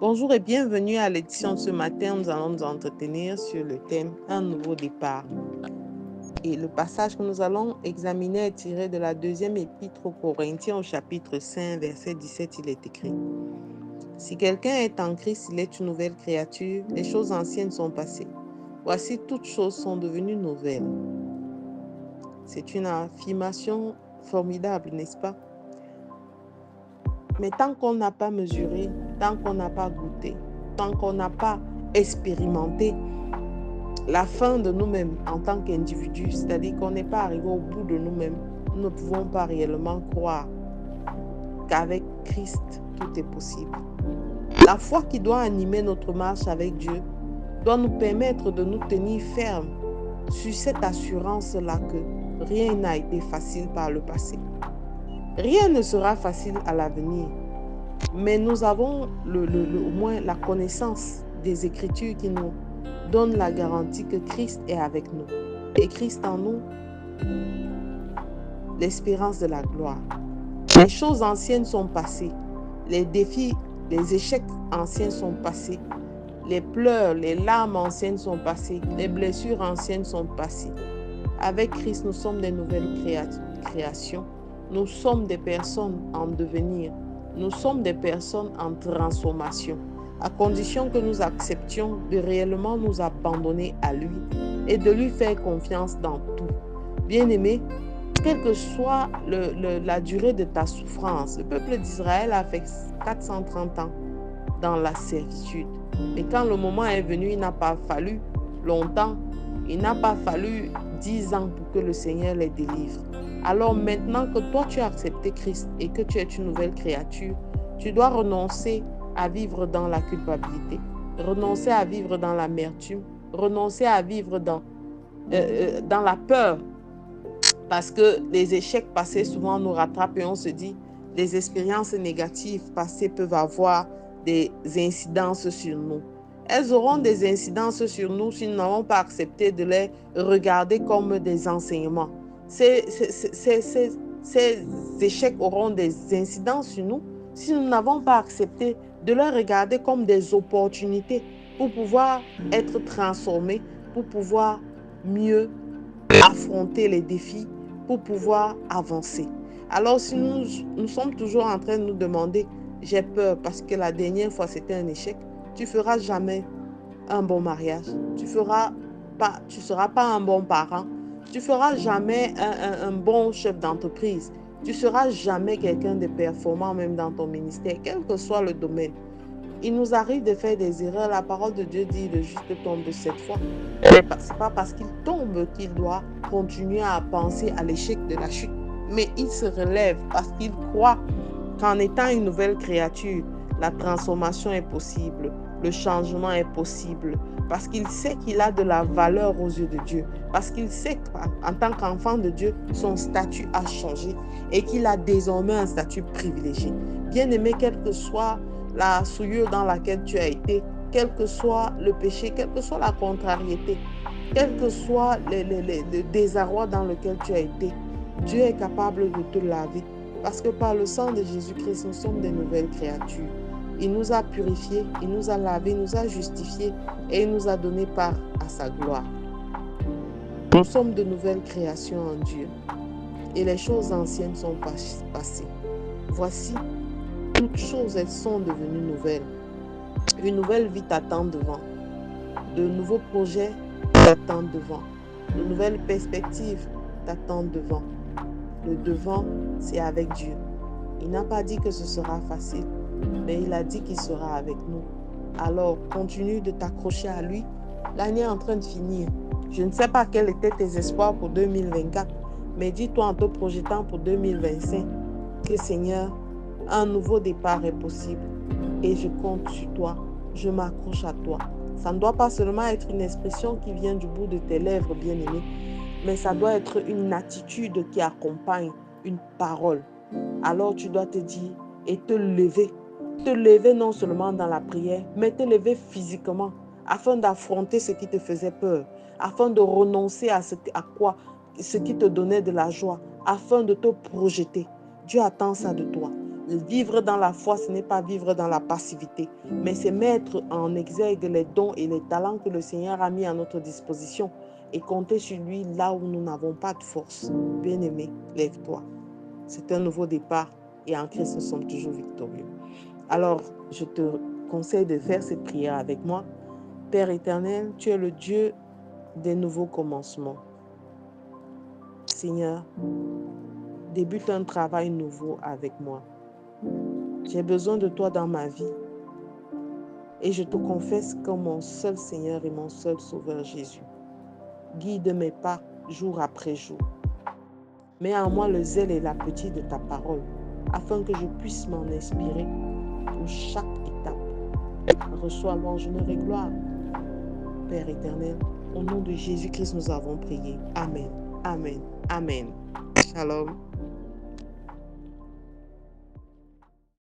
Bonjour et bienvenue à l'édition de ce matin. Nous allons nous entretenir sur le thème « Un nouveau départ ». Et le passage que nous allons examiner est tiré de la deuxième épître aux Corinthiens au chapitre 5, verset 17. Il est écrit « Si quelqu'un est en Christ, il est une nouvelle créature. Les choses anciennes sont passées. Voici, toutes choses sont devenues nouvelles. » C'est une affirmation formidable, n'est-ce pas? Mais tant qu'on n'a pas mesuré, tant qu'on n'a pas goûté, tant qu'on n'a pas expérimenté la fin de nous-mêmes en tant qu'individus, c'est-à-dire qu'on n'est pas arrivé au bout de nous-mêmes, nous ne pouvons pas réellement croire qu'avec Christ, tout est possible. La foi qui doit animer notre marche avec Dieu doit nous permettre de nous tenir fermes sur cette assurance-là que rien n'a été facile par le passé. Rien ne sera facile à l'avenir, mais nous avons au moins la connaissance des Écritures qui nous donnent la garantie que Christ est avec nous. Et Christ en nous, l'espérance de la gloire. Les choses anciennes sont passées, les défis, les échecs anciens sont passés, les pleurs, les larmes anciennes sont passées, les blessures anciennes sont passées. Avec Christ, nous sommes des nouvelles créations. Nous sommes des personnes en devenir. Nous sommes des personnes en transformation, à condition que nous acceptions de réellement nous abandonner à lui et de lui faire confiance dans tout. Bien-aimé, quelle que soit la durée de ta souffrance, le peuple d'Israël a fait 430 ans dans la servitude. Mais quand le moment est venu, il n'a pas fallu longtemps, il n'a pas fallu 10 ans pour que le Seigneur les délivre. Alors maintenant que toi tu as accepté Christ et que tu es une nouvelle créature, tu dois renoncer à vivre dans la culpabilité, renoncer à vivre dans l'amertume, renoncer à vivre dans la peur. Parce que les échecs passés souvent nous rattrapent et on se dit les expériences négatives passées peuvent avoir des incidences sur nous. Elles auront des incidences sur nous si nous n'avons pas accepté de les regarder comme des enseignements. Ces échecs auront des incidences sur nous si nous n'avons pas accepté de les regarder comme des opportunités pour pouvoir être transformés, pour pouvoir mieux affronter les défis, pour pouvoir avancer. Alors si nous sommes toujours en train de nous demander « j'ai peur parce que la dernière fois c'était un échec », tu ne feras jamais un bon mariage, tu seras pas un bon parent, tu ne feras jamais un bon chef d'entreprise, tu ne seras jamais quelqu'un de performant même dans ton ministère, quel que soit le domaine. Il nous arrive de faire des erreurs. La parole de Dieu dit le juste tombe 7 fois. Ce n'est pas parce qu'il tombe qu'il doit continuer à penser à l'échec de la chute. Mais il se relève parce qu'il croit qu'en étant une nouvelle créature, la transformation est possible, le changement est possible, parce qu'il sait qu'il a de la valeur aux yeux de Dieu, parce qu'il sait qu'en tant qu'enfant de Dieu, son statut a changé et qu'il a désormais un statut privilégié. Bien-aimé, quelle que soit la souillure dans laquelle tu as été, quel que soit le péché, quelle que soit la contrariété, quel que soit le désarroi dans lequel tu as été, Dieu est capable de te laver. Parce que par le sang de Jésus-Christ, nous sommes des nouvelles créatures. Il nous a purifiés, il nous a lavés, il nous a justifiés et il nous a donné part à sa gloire. Nous sommes de nouvelles créations en Dieu et les choses anciennes sont passées. Voici, toutes choses, elles sont devenues nouvelles. Une nouvelle vie t'attend devant. De nouveaux projets t'attendent devant. De nouvelles perspectives t'attendent devant. Le devant, c'est avec Dieu. Il n'a pas dit que ce sera facile, mais il a dit qu'il sera avec nous. Alors, continue de t'accrocher à lui. L'année est en train de finir. Je ne sais pas quels étaient tes espoirs pour 2024, mais dis-toi en te projetant pour 2025 que Seigneur, un nouveau départ est possible et je compte sur toi. Je m'accroche à toi. Ça ne doit pas seulement être une expression qui vient du bout de tes lèvres, bien-aimé, mais ça doit être une attitude qui accompagne une parole. Alors tu dois te dire et te lever. Te lever non seulement dans la prière, mais te lever physiquement afin d'affronter ce qui te faisait peur, afin de renoncer à ce qui te donnait de la joie, afin de te projeter. Dieu attend ça de toi. Vivre dans la foi, ce n'est pas vivre dans la passivité, mais c'est mettre en exergue les dons et les talents que le Seigneur a mis à notre disposition et compter sur lui là où nous n'avons pas de force. Bien-aimé, lève-toi. C'est un nouveau départ et en Christ, nous sommes toujours victorieux. Alors, je te conseille de faire cette prière avec moi. Père éternel, tu es le Dieu des nouveaux commencements. Seigneur, débute un travail nouveau avec moi. J'ai besoin de toi dans ma vie. Et je te confesse comme mon seul Seigneur et mon seul Sauveur Jésus. Guide mes pas jour après jour. Mets en moi le zèle et l'appétit de ta parole, afin que je puisse m'en inspirer pour chaque étape. Reçois louange, honneur et gloire. Père éternel, au nom de Jésus-Christ, nous avons prié. Amen. Amen. Amen. Shalom.